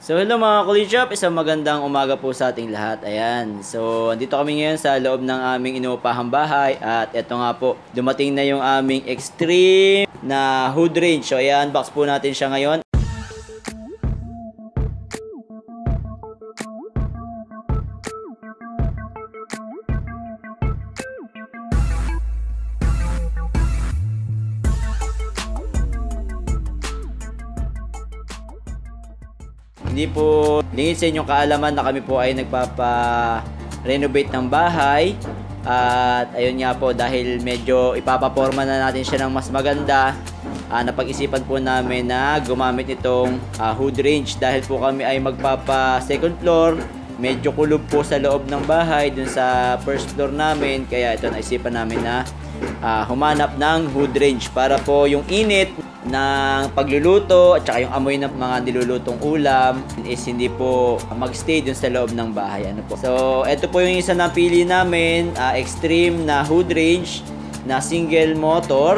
So hello mga Kulishop, isang magandang umaga po sa ating lahat. Ayan, so andito kami ngayon sa loob ng aming inuupahang bahay. At eto nga po, dumating na yung aming extreme na hood range. So ayan, unbox po natin siya ngayon. Hindi po lingid sa inyong kaalaman na kami po ay nagpapa-renovate ng bahay. At ayun nga po, dahil medyo ipapaporma na natin siya ng mas maganda, napag-isipan po namin na gumamit itong hood range. Dahil po kami ay magpapa second floor, medyo kulob po sa loob ng bahay dun sa first floor namin. Kaya ito, naisipan namin na humanap ng hood range para po yung init ng pagluluto at saka yung amoy ng mga nilulutong ulam is hindi po magstay dun sa loob ng bahay. Ano po. So, ito po yung isa na pili namin, extreme na hood range na single motor.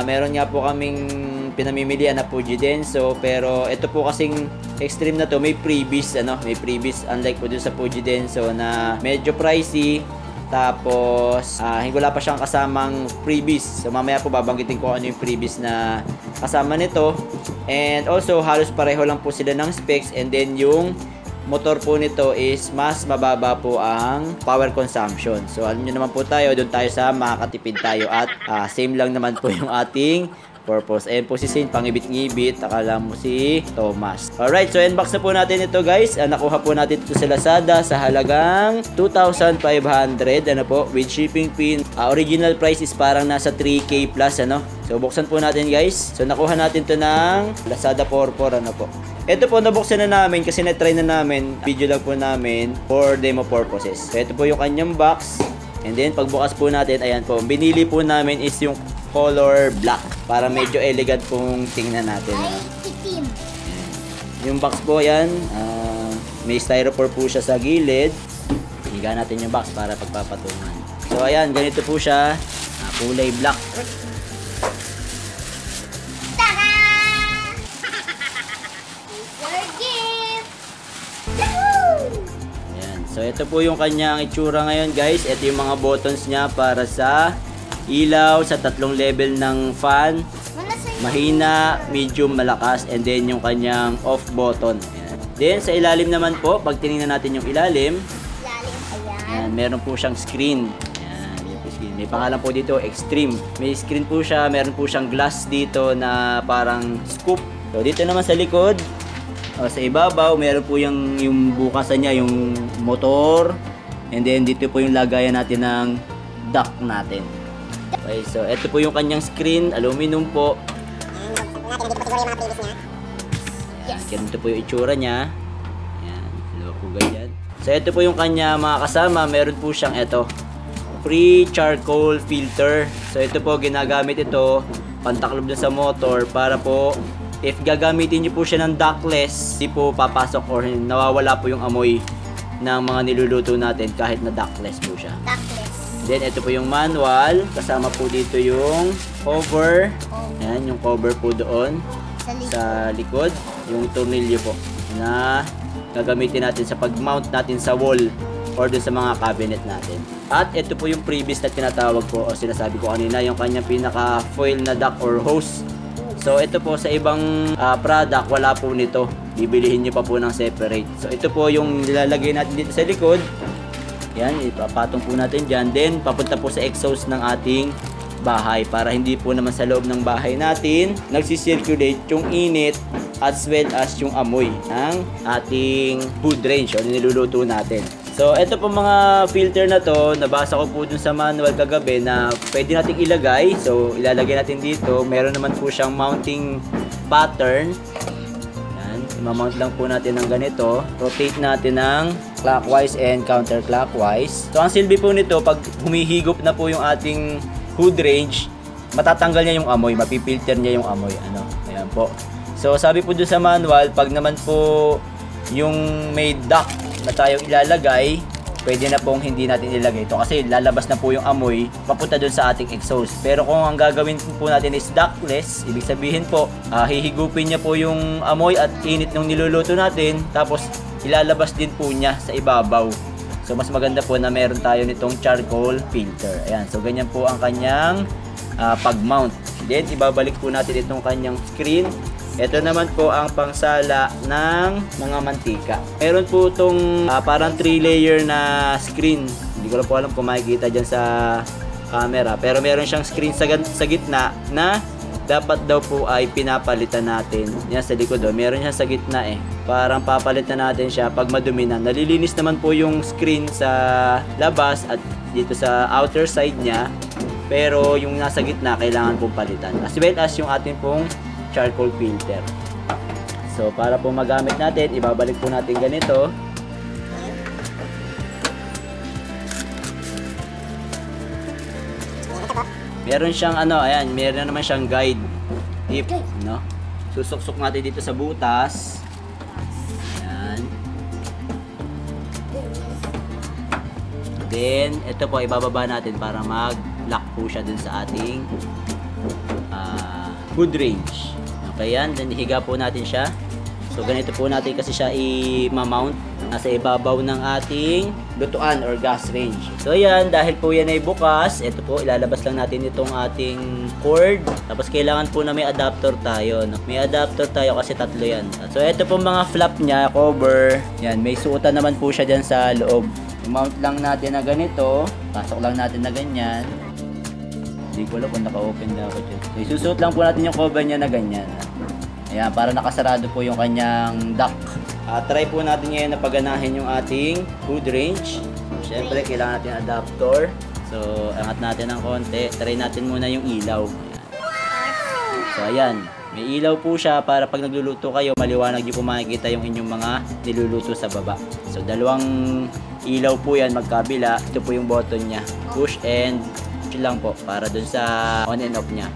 Meron nga po kaming pinamimilian na Fuji Denso, pero ito po kasing extreme na to may freebies, unlike po dun sa Fuji Denso na medyo pricey. Tapos, wala pa siyang kasamang freebies. So, mamaya po babanggitin ko ano yung freebies na kasama nito. And also, halos pareho lang po sila ng specs. And then, yung motor po nito is mas mababa po ang power consumption. So, alam nyo naman po tayo, doon tayo sa makakatipid tayo. At same lang naman po yung ating purpose. Ayan po si Saint, pangibit-ngibit. Akala mo si Thomas. Alright, so unbox na po natin ito guys. Nakuha po natin ito sa Lazada sa halagang 2,500. Ano po, with shipping fee. Original price is parang nasa 3K plus. So buksan po natin guys. So nakuha natin ito ng Lazada 44. Ano po. Ito po, nabuksan na namin kasi na-try na namin. Video lang po namin for demo purposes. So ito po yung kanyang box. And then pagbukas po natin, ayan po, binili po namin is yung color black para medyo elegant pong tingnan natin. Yung box po yan, may styrofoam po siya sa gilid. Higa natin yung box para pagpapatungan. So ayan, ganito po siya, kulay black. Ayan. So ito po yung kanyang itsura ngayon guys. Ito yung mga buttons niya para sa ilaw, sa tatlong level ng fan, mahina, medium, malakas, and then yung kanyang off button. Ayan. Then sa ilalim naman po, pag tinignan natin yung ilalim, ayan, meron po siyang screen. Ayan, may pangalan po dito, Extreme. May screen po siya, meron po siyang glass dito na parang scoop. So dito naman sa likod, sa ibabaw, meron po yung bukasan niya, yung motor, and then dito po yung lagayan natin ng dock natin. Okay, so ito po yung kanyang screen, aluminum po. Yes. Ganito po yung itsura niya. Ayan, dalawa po ganyan. So ito po yung kanya mga kasama, meron po siyang free charcoal filter. So ito po, ginagamit ito pantaklob na sa motor para po if gagamitin niyo po siya ng dockless, di po papasok or nawawala po yung amoy ng mga niluluto natin kahit na dockless po siya. Then, ito po yung manual. Kasama po dito yung cover. Ayan, yung cover po doon sa likod. Yung tornilyo po na gagamitin natin sa pag-mount natin sa wall or dun sa mga cabinet natin. At ito po yung previous na tinatawag ko o sinasabi ko kanina, yung kanyang pinaka-foil na duct or hose. So, ito po sa ibang product, wala po nito. Bibilihin nyo pa po ng separate. So, ito po yung nilalagay natin dito sa likod. Yan, ipapatong po natin dyan. Then, papunta po sa exhaust ng ating bahay para hindi po naman sa loob ng bahay natin nagsisirculate yung init as well as yung amoy ng ating food range o niluluto natin. So, ito po mga filter na to, nabasa ko po dun sa manual kagabi na pwede nating ilagay. So, ilalagay natin dito. Meron naman po siyang mounting pattern. Imamount lang po natin ng ganito. Rotate natin ng clockwise and counterclockwise. So, ang silbi po nito, pag humihigop na po yung ating hood range, matatanggal niya yung amoy, mapipilter niya yung amoy. Ayan po. So, sabi po doon sa manual, pag naman po yung may duct na tayong ilalagay, pwede na pong hindi natin ilagay ito kasi lalabas na po yung amoy papunta dun sa ating exhaust. Pero kung ang gagawin po natin is ductless, ibig sabihin po, hihigupin niya po yung amoy at init ng niluluto natin, tapos ilalabas din po niya sa ibabaw. So mas maganda po na meron tayo nitong charcoal filter. Ayan, so ganyan po ang kanyang pag-mount. Then ibabalik po natin itong kanyang screen. Ito naman po ang pangsala ng mga mantika. Meron po itong parang 3-layer na screen. Hindi ko lang po alam kung makikita dyan sa camera. Pero meron siyang screen sa gitna na dapat daw po ay pinapalitan natin. Yan sa likod. Meron siya sa gitna eh. Parang papalitan natin siya pag madumi na. Nalilinis naman po yung screen sa labas at dito sa outer side niya. Pero yung nasa gitna kailangan pong palitan. As well as yung ating pong charcoal filter. So para po magamit natin, ibabalik po natin ganito. Meron siyang ayan, meron naman siyang guide tip, no? Susuksok natin dito sa butas. Ayan. Then ito po ibababa natin para mag-lock po siya dun sa ating hood range. Okay yan, then higa po natin siya. So ganito po natin kasi siya i-mount nasa ibabaw ng ating lutuan or gas range. So yan, dahil po yan ay bukas, ito po ilalabas lang natin itong ating cord. Tapos kailangan po na may adapter tayo, no? May adapter tayo kasi tatlo yan. So ito po mga flap niya, cover. Yan, may suotan naman po siya dyan sa loob. I-mount lang natin na ganito. Pasok lang natin na ganyan. Hindi ko alam kung naka-open na ako dyan. So, isusuot lang po natin yung cover niya na ganyan. Ayan, para nakasarado po yung kanyang duct. Try po natin ngayon na paganahin yung ating hood range. Siyempre, kailangan natin adapter. So, angat natin ng konti. Try natin muna yung ilaw. Ayan. So, ayan. May ilaw po siya para pag nagluluto kayo, maliwanag nyo po makikita yung inyong mga niluluto sa baba. So, dalawang ilaw po yan magkabila. Ito po yung button niya. Push and lang po para dun sa on and off niya.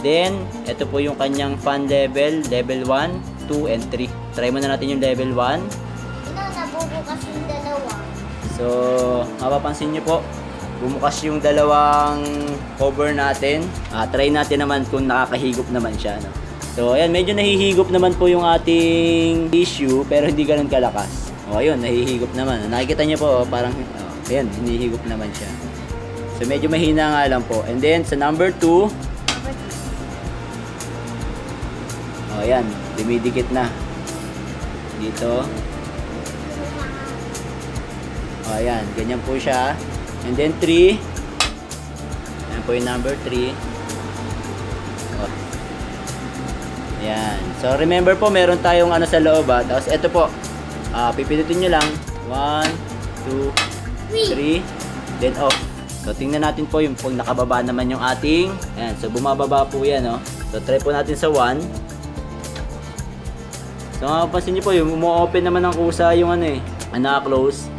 Then, ito po yung kanyang fan level, level 1, 2, and 3. Try muna natin yung level 1. Nabubukas yung dalawa. So, mapapansin nyo po, bumukas yung dalawang cover natin. Try natin naman kung nakakahigop naman siya, no? So, ayan, medyo nahihigop naman po yung ating tissue, pero hindi ganun kalakas. O, ayun, nahihigop naman. Nakikita nyo po, parang, ayan, hinihigop naman siya. So, medyo mahina nga lang po. And then, sa number 2, ayan, dumidikit na. Dito. Ayan, ganyan po siya. And then, 3. Ayan po yung number 3. Ayan. So, remember po, meron tayong sa loob, Tapos, ito po. Pipindutin nyo lang. 1, 2, 3. Then, off. So, tingnan natin po yung pag nakababa naman yung ating. Ayan. So, bumababa po yan, no? So, try po natin sa 1. So, mapapansin nyo po, yung umu-open naman ng kusa yung naka-close.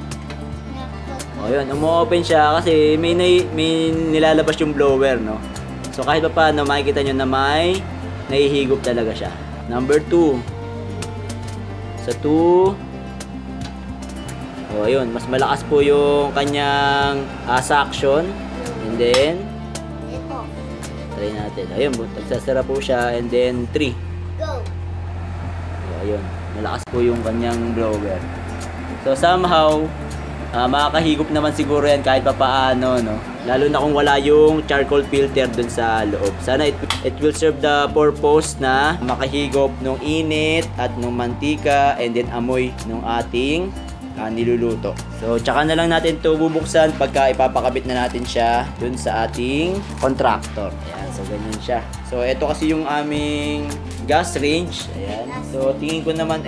O, yun. Umu-open siya kasi may nilalabas yung blower, no? So, kahit pa paano, makikita nyo na may nahihigop talaga siya. Number 2. Sa 2. O, ayun, mas malakas po yung kanyang suction. And then, try natin. Ayun, nagsasara po siya. And then, 3. Go! So, ayun, malakas po yung kanyang blower. So, somehow, makakahigop naman siguro yan kahit pa paano, no? Lalo na kung wala yung charcoal filter dun sa loob. Sana it will serve the purpose na makahigop ng init at ng mantika and then amoy ng ating niluluto. So, tsaka na lang natin ito bubuksan pagka ipapakabit na natin siya dun sa ating contractor. Ayan, so ganyan siya. So, ito kasi yung aming gas range. Ayan. So, tingin ko naman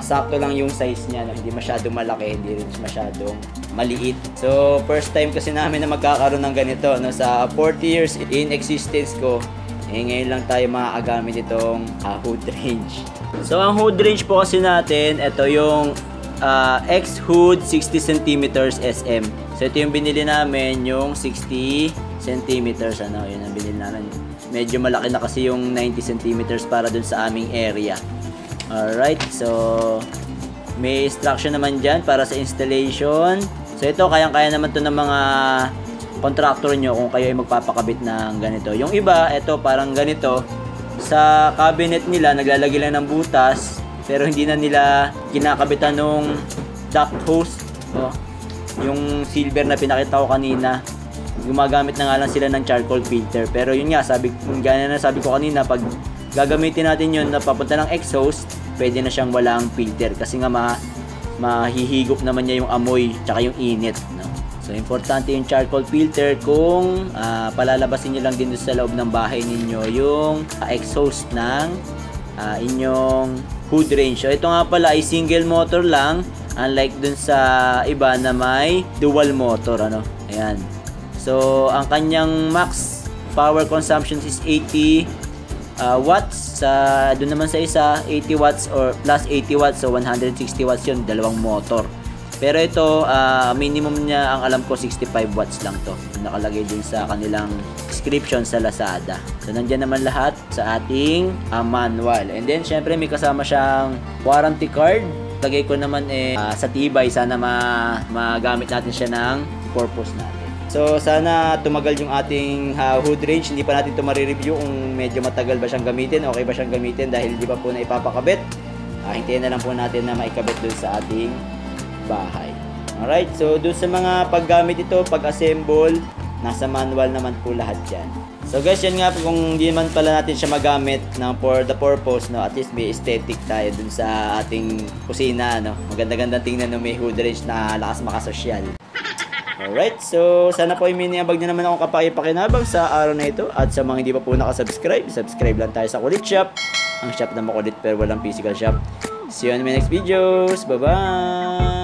sakto lang yung size niya. No? Hindi masyadong malaki, hindi rin masyadong maliit. So, first time kasi namin na magkakaroon ng ganito. No? Sa 40 years in existence ko, ngayon lang tayo makakagamit itong hood range. So, ang hood range po kasi natin, ito yung X-Hood 60 cm SM. So, ito yung binili namin, yung 60 cm. Yun ang binili namin. Medyo malaki na kasi yung 90 cm para dun sa aming area. Alright, so may instruction naman dyan para sa installation. So, So ito, kayang-kaya naman to ng mga contractor nyo kung kayo ay magpapakabit ng ganito. Yung iba, ito parang ganito, sa cabinet nila, naglalagay lang ng butas, pero hindi na nila kinakabitan nung duct hose. Yung silver na pinakita ko kanina, gumagamit na nga lang sila ng charcoal filter. Pero yun nga, gaya na sabi ko kanina, pag gagamitin natin yun na papunta ng exhaust, pwede na siyang walang filter kasi nga mahihigop naman niya yung amoy tsaka yung init, no? So importante yung charcoal filter kung palalabasin nyo lang din sa loob ng bahay ninyo yung exhaust ng inyong hood range. So ito nga pala ay single motor lang, unlike dun sa iba na may dual motor, ano? Ayan. So ang kanyang max power consumption is 80 watts. Doon naman sa isa 80 watts or plus 80 watts, so 160 watts yun, dalawang motor. Pero ito minimum niya, ang alam ko 65 watts lang to, nakalagay din sa kanilang description sa Lazada. So nandiyan naman lahat sa ating manual. And then syempre may kasama siyang warranty card. Lagay ko naman sa tibay, sana magamit natin siya ng purpose natin. So sana tumagal yung ating hood range. Hindi pa natin ito ma-review kung medyo matagal ba siyang gamitin, okay ba siyang gamitin dahil hindi pa po na ipapakabit. Hintayin na lang po natin na maikabit dun sa ating bahay. Alright, so dun sa mga paggamit ito, pag-assemble, nasa manual naman po lahat yan. So guys, yan nga po, kung hindi man pala natin siya magamit for the purpose, no, at least may aesthetic tayo dun sa ating kusina, no. Maganda-ganda tingnan, no, may hood range na lakas makasosyal. Alright, so sana po ay miniabag nyo naman akong kapaki-pakinabang sa araw na ito. At sa mga hindi pa po nakasubscribe, subscribe lang tayo sa Kulit Shop, ang shop na makulit pero walang physical shop. See you on my next videos. Bye-bye!